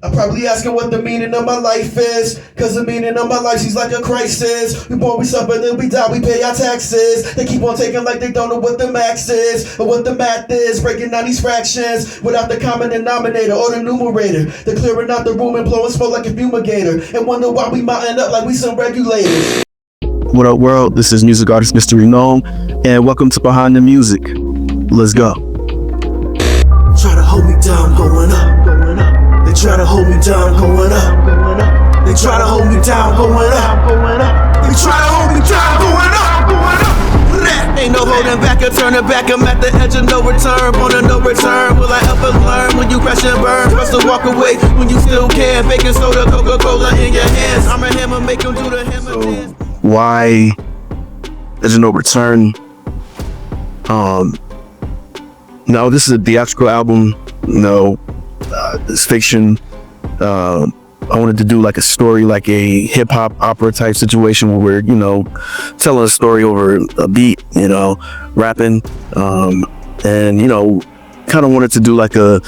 I'm probably asking what the meaning of my life is, cause the meaning of my life seems like a crisis. We born, we suffer, then we die, we pay our taxes. They keep on taking like they don't know what the max is, or what the math is, breaking down these fractions without the common denominator or the numerator. They're clearing out the room and blowing smoke like a fumigator, and wonder why we mounting up like we some regulators. What up, world? This is music artist Mystery Gnome, and welcome to Behind the Music. Let's go. Try to hold me down, going up, going up. They try to hold me down, going up, going up. They try to hold me down, going up, going up. They try to hold me down, going up, going up. Ain't no holding back or turning back. I'm at the edge of no return, on a no return. Will I ever learn when you crash and burn? Trust to walk away when you still can. Baking soda, Coca-Cola in your hands. I'm a hammer, make them do the hammer dance. Why there's no return? No, this is a theatrical album. No, it's fiction. I wanted to do like a story, like a hip hop opera type situation where we're, telling a story over a beat, rapping, and kind of wanted to do like a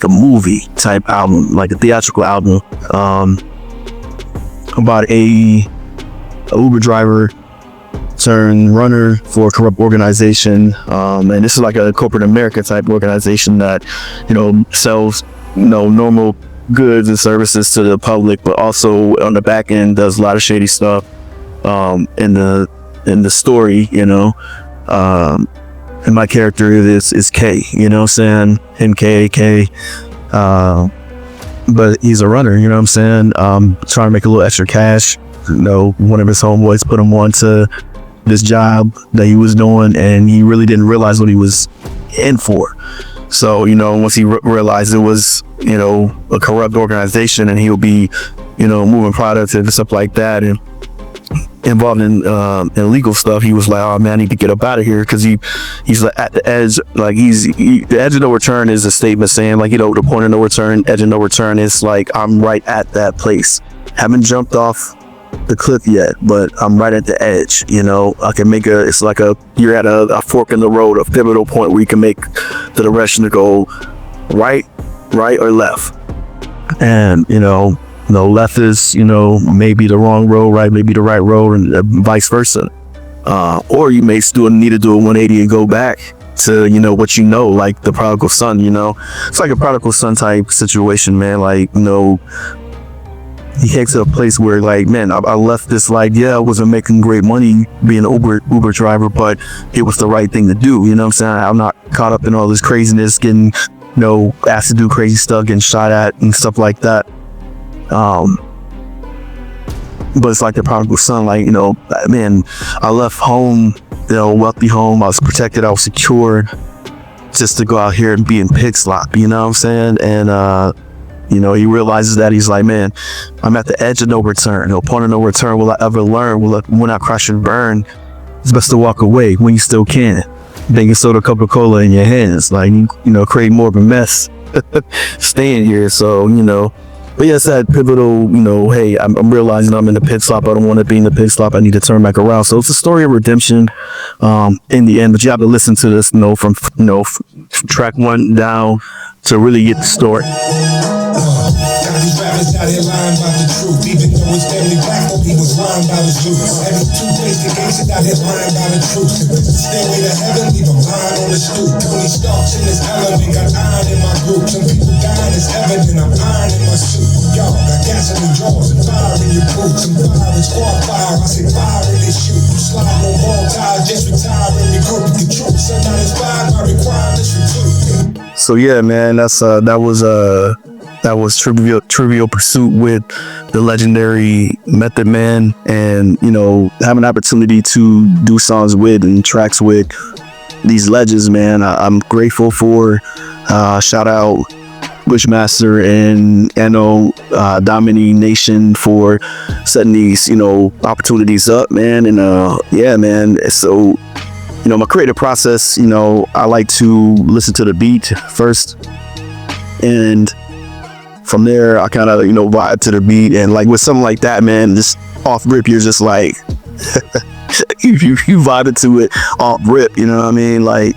movie type album, like a theatrical album, about a Uber driver turned runner for a corrupt organization, and this is like a corporate America type organization that sells normal goods and services to the public, but also on the back end does a lot of shady stuff in the story, and my character is K, him K, but he's a runner, trying to make a little extra cash. One of his homeboys put him on to this job that he was doing, and he really didn't realize what he was in for. So, once he realized it was, a corrupt organization, and he'll be, moving products and stuff like that, and involved in illegal stuff, he was like, oh man, I need to get up out of here, because he's like at the edge, like the edge of no return is a statement saying like, the point of no return, edge of no return is like, I'm right at that place. Haven't jumped off the cliff yet, but I'm right at the edge. I can make it's like you're at a fork in the road, a pivotal point where you can make the direction to go right or left. And left is maybe the wrong road, right maybe the right road, and vice versa. Or you may still need to do a 180 and go back to what like the prodigal son. It's like a prodigal son type situation, man. Like he gets to a place where like, man, I left this, like, yeah, I wasn't making great money being an Uber driver, but it was the right thing to do. I'm not caught up in all this craziness, getting asked to do crazy stuff, getting shot at and stuff like that. But it's like the prodigal son, like, man, I left home, wealthy home, I was protected, I was secured, just to go out here and be in pig slop, and he realizes that he's like, man, I'm at the edge of no return. No point of no return. Will I ever learn? When I crash and burn, it's best to walk away when you still can. Baking soda, Coca-Cola in your hands, like, create more of a mess staying here. So, but yes, that pivotal, hey, I'm realizing I'm in the pit stop. I don't want to be in the pit stop. I need to turn back around. So it's a story of redemption in the end, but you have to listen to this, from track 1 down to really get the story. Got these rappers out here lying about the truth. Even though his family black, hope he was lying about his youth. Every two-faced gangster out here lying about the truth. Stairway to heaven, leave him lying on the stoop. Tony Starks in this element, got iron in my group. Some people dying is evident, I'm iron in my suit. Y'all got gas in the drawers and fire in your boots. Some fire is squad fire, I say fire in they shoot. You slide on ball ties, just retire in your group. The truth, so not inspired by requirements from two. So yeah, man, that was Trivial Pursuit with the legendary Method Man, and have an opportunity to do songs with and tracks with these legends, man. I'm grateful for shout out Bushmaster and Domini Nation for setting these opportunities up, man. And yeah, man, so my creative process, I like to listen to the beat first, and from there I kind of vibe to the beat. And like with something like that, man, just off rip, you're just like you vibe to it off rip, like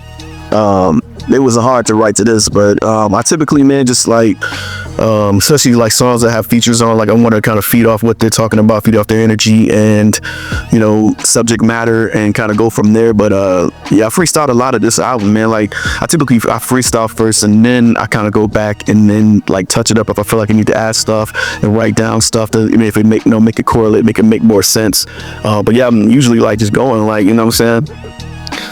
it was hard to write to this, but I typically, man, just like especially like songs that have features on, like I want to kind of feed off what they're talking about, feed off their energy and, you know, subject matter, and kind of go from there. But yeah, I freestyled a lot of this album, man. Like I freestyle first, and then I kind of go back and then like touch it up if I feel like I need to add stuff and write down stuff to, I mean, if it make it correlate, make it make more sense. But yeah, I'm usually like just going like, you know what I'm saying?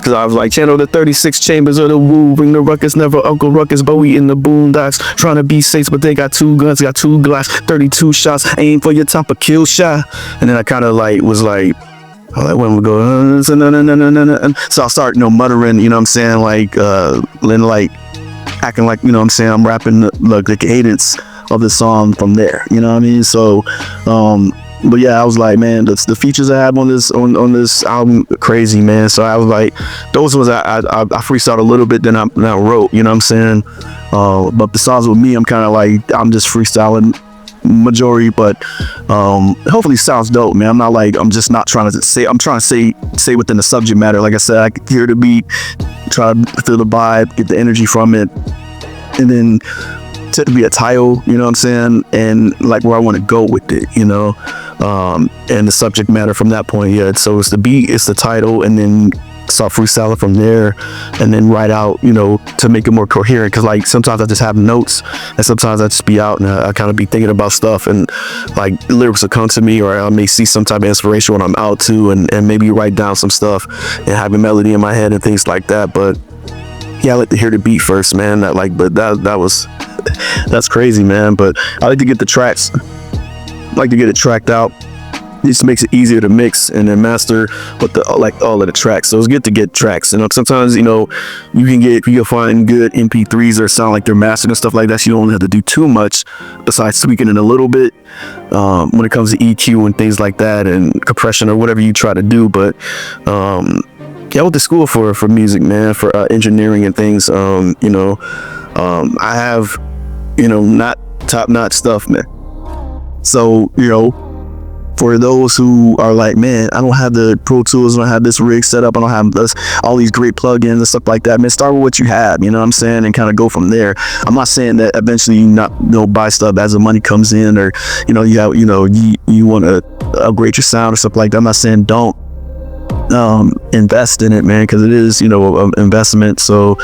Cause I was like, channel the 36 chambers of the woo, bring the ruckus, never Uncle Ruckus, Bowie in the boondocks, trying to be safe, but they got 2 guns, got 2 Glocks, 32 shots, aim for your top of kill shot. And then I kind of like was like, I like when we go, so I start, you know, muttering, you know what I'm saying, like, then like acting like, you know what I'm saying, I'm rapping the cadence of the song from there, you know what I mean? So, but yeah, I was like, man, the features I have on this album, crazy, man. So I was like, those ones I freestyled a little bit, then I wrote, you know what I'm saying? But the songs with me, I'm kind of like, I'm just freestyling majority, but hopefully it sounds dope, man. I'm not like, I'm just not trying to say, I'm trying to say within the subject matter. Like I said, I can hear the beat, try to feel the vibe, get the energy from it, and then to be a title, you know what I'm saying, and like where I want to go with it, you know, and the subject matter from that point. Yeah, so it's the beat, it's the title, and then start freestyling from there, and then write out, you know, to make it more coherent. Because like sometimes I just have notes, and sometimes I just be out and I kind of be thinking about stuff, and like lyrics will come to me, or I may see some type of inspiration when I'm out too, and maybe write down some stuff and have a melody in my head and things like that. But yeah, I like to hear the beat first, man. That's crazy, man. But I like to get the tracks, like to get it tracked out. It just makes it easier to mix and then master with all of the tracks. So it's good to get tracks. And sometimes, you know, you can find good MP3s or sound like they're mastered and stuff like that. So you don't have to do too much besides tweaking it a little bit when it comes to EQ and things like that, and compression or whatever you try to do. But yeah, I went to school for music, man, for engineering and things. You know, I have, you know, not top-notch stuff, man. So, you know, for those who are like, man, I don't have the Pro Tools, I don't have this rig set up, I don't have all these great plugins and stuff like that, man, start with what you have, you know what I'm saying, and kind of go from there. I'm not saying that eventually you buy stuff as the money comes in, or, you know, you want to upgrade your sound or stuff like that. I'm not saying don't invest in it, man, because it is, you know, an investment. So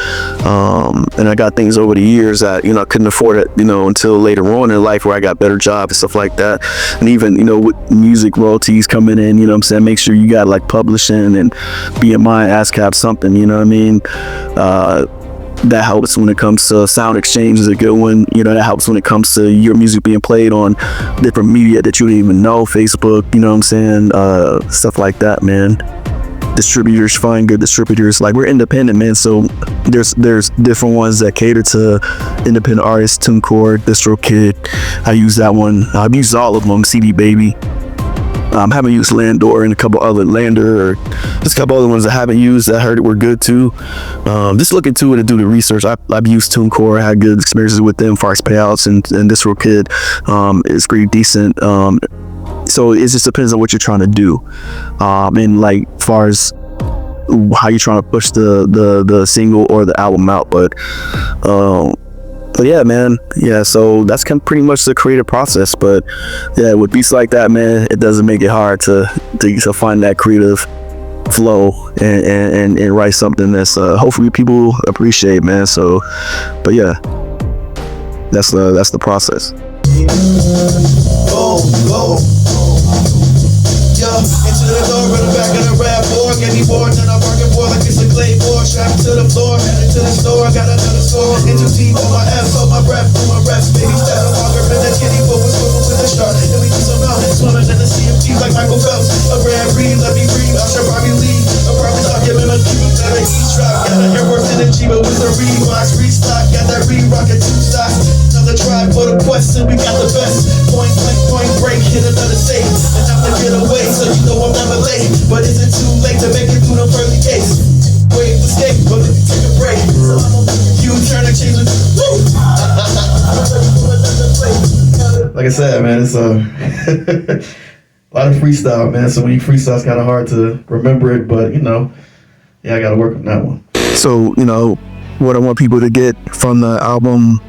and I got things over the years that, you know, I couldn't afford it, you know, until later on in life where I got better jobs and stuff like that. And even, you know, with music royalties coming in, you know what I'm saying, make sure you got like publishing and BMI, ASCAP, something, you know what I mean. That helps when it comes to Sound Exchange is a good one. You know, that helps when it comes to your music being played on different media that you didn't even know, Facebook, you know what I'm saying, stuff like that, man. Distributors, find good distributors. Like, we're independent, man, so there's different ones that cater to independent artists. TuneCore, DistroKid, I use that one. I've used all of them. CD Baby. Haven't used Landor and a couple other Lander, or just a couple other ones I haven't used that I heard it were good too. Just look into it and do the research. I've used TuneCore, I had good experiences with them, Farce Payouts, and DistroKid is pretty decent. So it just depends on what you're trying to do, and like as far as how you're trying to push the single or the album out. But yeah, man, yeah, so that's kind of pretty much the creative process. But yeah, with beats like that, man, it doesn't make it hard to find that creative flow and write something that's hopefully people appreciate, man. So, but yeah, that's the process. Go. Yo, into the door, in the back of the rap board, get me bored, then I'm working board like it's a claymore. Strap to the floor, headed to the store, got another score. Into deep on my F, on my breath, on my reps, baby step. Walker in that kitty, but we're swimming to the shark. Then we do some mountain swimming in the CFG like Michael Phelps. A rare breed, let me breathe, I should probably leave. I probably start giving a cube, that I eat trap. Got that hair worse than a G, but with the Reeboks, restock, got that re-rock at 2 stocks. Another try for the question, we got the best. Point blank, point break, hit another safe. And I'm to get away, so you know I'm never late. But is it too late to make it through the pearly gates? Wait, escape, but let me take a break. You turn and change it. Like I said, man, it's a lot of freestyle, man. So when you freestyle, it's kind of hard to remember it, but you know, yeah, I got to work on that one. So, you know, what I want people to get from the album,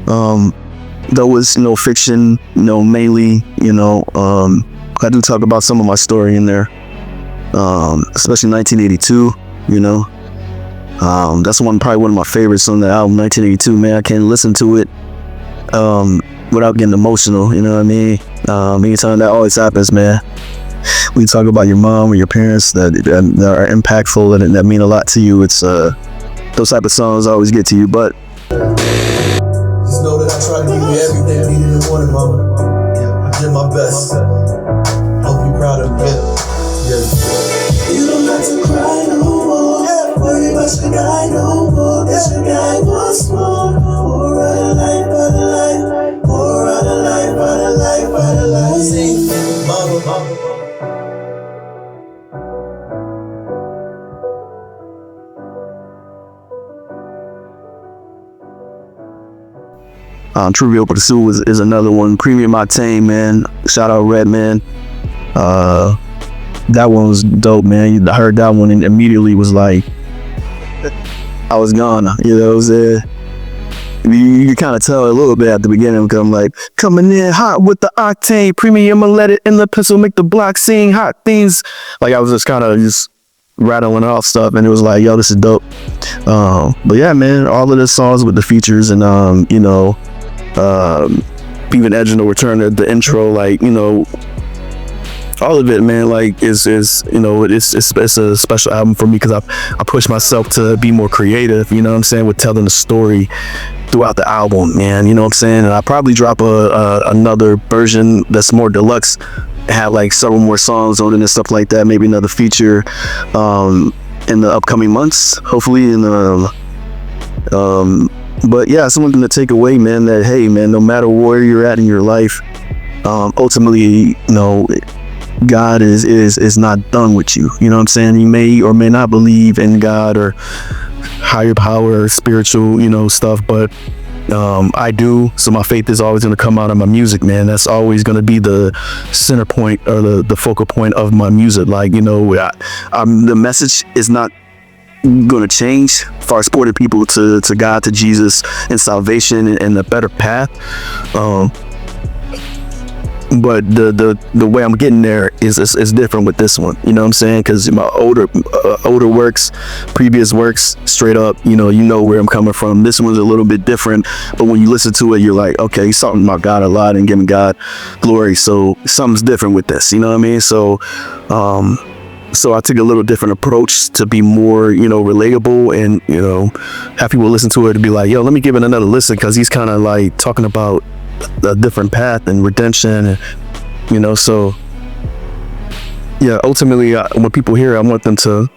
though it's fiction, mainly, I do talk about some of my story in there, especially 1982, that's probably one of my favorites on the album, 1982, man. I can't listen to it without getting emotional, you know what I mean? Anytime that always happens, man. We talk about your mom or your parents that are impactful and that mean a lot to you. It's those type of songs always get to you, but just know that I try to give you everything you need in the morning, mama. I did my best. Hope you're proud of me. You don't have to cry no more. Worry about your guy no more. Cause your guy wants more. Pour out a life, out a life. Pour out a life, out a life, out a life. Sing, mama. Trivial Pursuit is another one. Premium Octane, man. Shout out Redman. That one was dope, man. I heard that one and immediately was like, I was gone. You know what I'm saying? You can kind of tell a little bit at the beginning because I'm like, coming in hot with the Octane. Premium, I'ma let it in the pistol, make the block sing hot things. Like I was just kind of rattling off stuff and it was like, yo, this is dope. But yeah, man, all of the songs with the features and even Edge and the Return, the intro, like, all of it, man, like it's a special album for me because I push myself to be more creative, you know what I'm saying, with telling the story throughout the album, man, you know what I'm saying. And I probably drop another version that's more deluxe, have like several more songs on it and stuff like that, maybe another feature in the upcoming months, hopefully. But yeah, something to take away, man, that hey, man, no matter where you're at in your life, ultimately, God is not done with you. You know what I'm saying? You may or may not believe in God or higher power or spiritual, stuff, but I do. So my faith is always going to come out of my music, man. That's always going to be the center point or the focal point of my music. Like, the message is not going to change as far as pointing people to God, to Jesus and salvation and a better path. But the way I'm getting there is different with this one, you know what I'm saying? Because my older works, previous works, straight up, you know where I'm coming from. This one's a little bit different, but when you listen to it, you're like, okay, he's talking about God a lot and giving God glory, so something's different with this, you know what I mean? So I took a little different approach to be more, relatable and, have people listen to it and be like, yo, let me give it another listen, because he's kind of like talking about a different path and redemption, and, so yeah, ultimately when people hear it, I want them to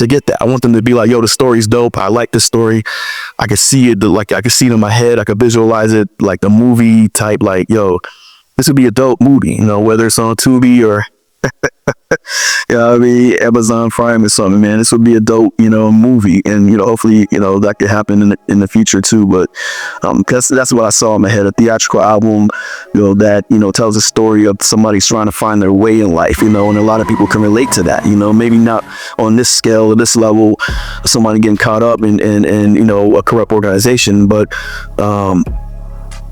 get that. I want them to be like, yo, the story's dope. I like this story. I can see it, like I can see it in my head. I could visualize it like the movie type, like, yo, this would be a dope movie, whether it's on Tubi or Amazon Prime or something, man. This would be a dope, movie, and hopefully, that could happen in the future too. But because that's what I saw in my head, a theatrical album, that tells a story of somebody's trying to find their way in life, and a lot of people can relate to that. Maybe not on this scale or this level, somebody getting caught up in a corrupt organization, but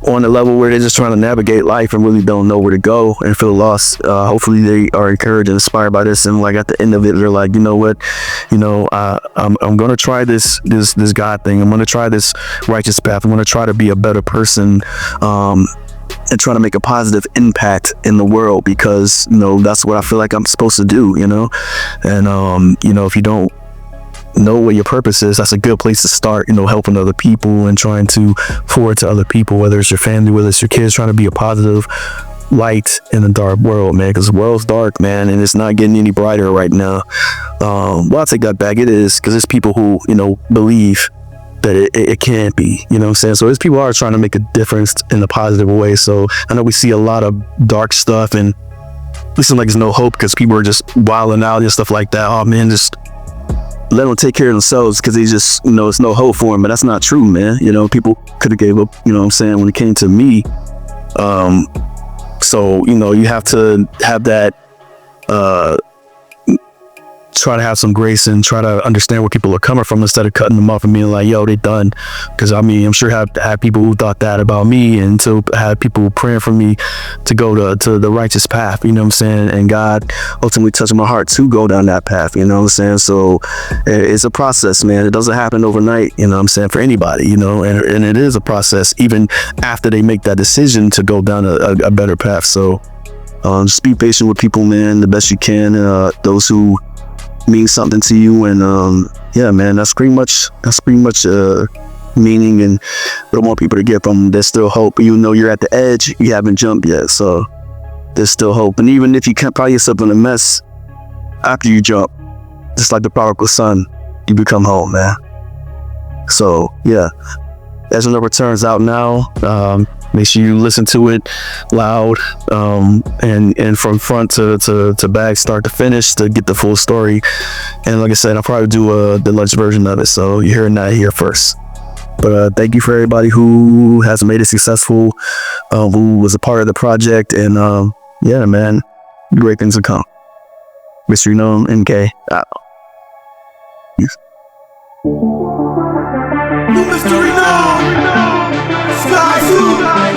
on a level where they're just trying to navigate life and really don't know where to go and feel lost. Hopefully they are encouraged and inspired by this, and like at the end of it, they're like, you know what, I'm gonna try this God thing. I'm gonna try this righteous path. I'm gonna try to be a better person, and try to make a positive impact in the world, because that's what I feel like I'm supposed to do. And if you don't know what your purpose is, that's a good place to start, helping other people and trying to forward to other people, whether it's your family, whether it's your kids, trying to be a positive light in the dark world, man, because the world's dark, man, and it's not getting any brighter right now. Well, I'll take that back. It is, because there's people who believe that it can't be, you know what I'm saying? So there's people who are trying to make a difference in a positive way. So I know we see a lot of dark stuff and listen, like there's no hope because people are just wilding out and stuff like that. Oh man, just let them take care of themselves because they just, it's no hope for them. But that's not true, man. People could have gave up, what I'm saying, when it came to me. So, you have to have that try to have some grace and try to understand where people are coming from instead of cutting them off and being like, yo, they done. Because I mean, I'm sure I have people who thought that about me, and to have people praying for me to go to the righteous path, you know what I'm saying? And God ultimately touched my heart to go down that path, you know what I'm saying? So it's a process, man. It doesn't happen overnight, you know what I'm saying, for anybody, you know, and it is a process even after they make that decision to go down a better path. So just be patient with people, man, the best you can. Those who mean something to you, and yeah, man, that's pretty much meaning and what I want people to get from. There's still hope. Even though you're at the edge, you haven't jumped yet, so there's still hope. And even if you can't find yourself in a mess after you jump, just like the prodigal son, you become whole, man. So yeah, Edge of No Return's out now. Make sure you listen to it loud, and from front to back, start to finish, to get the full story. And like I said, I'll probably do a deluxe version of it, so you're hearing that here first. But thank you for everybody who has made it successful, who was a part of the project, and yeah, man, great things to come. Mystery Known, NK, out. Peace. New Mystery Known, Sky Zoo.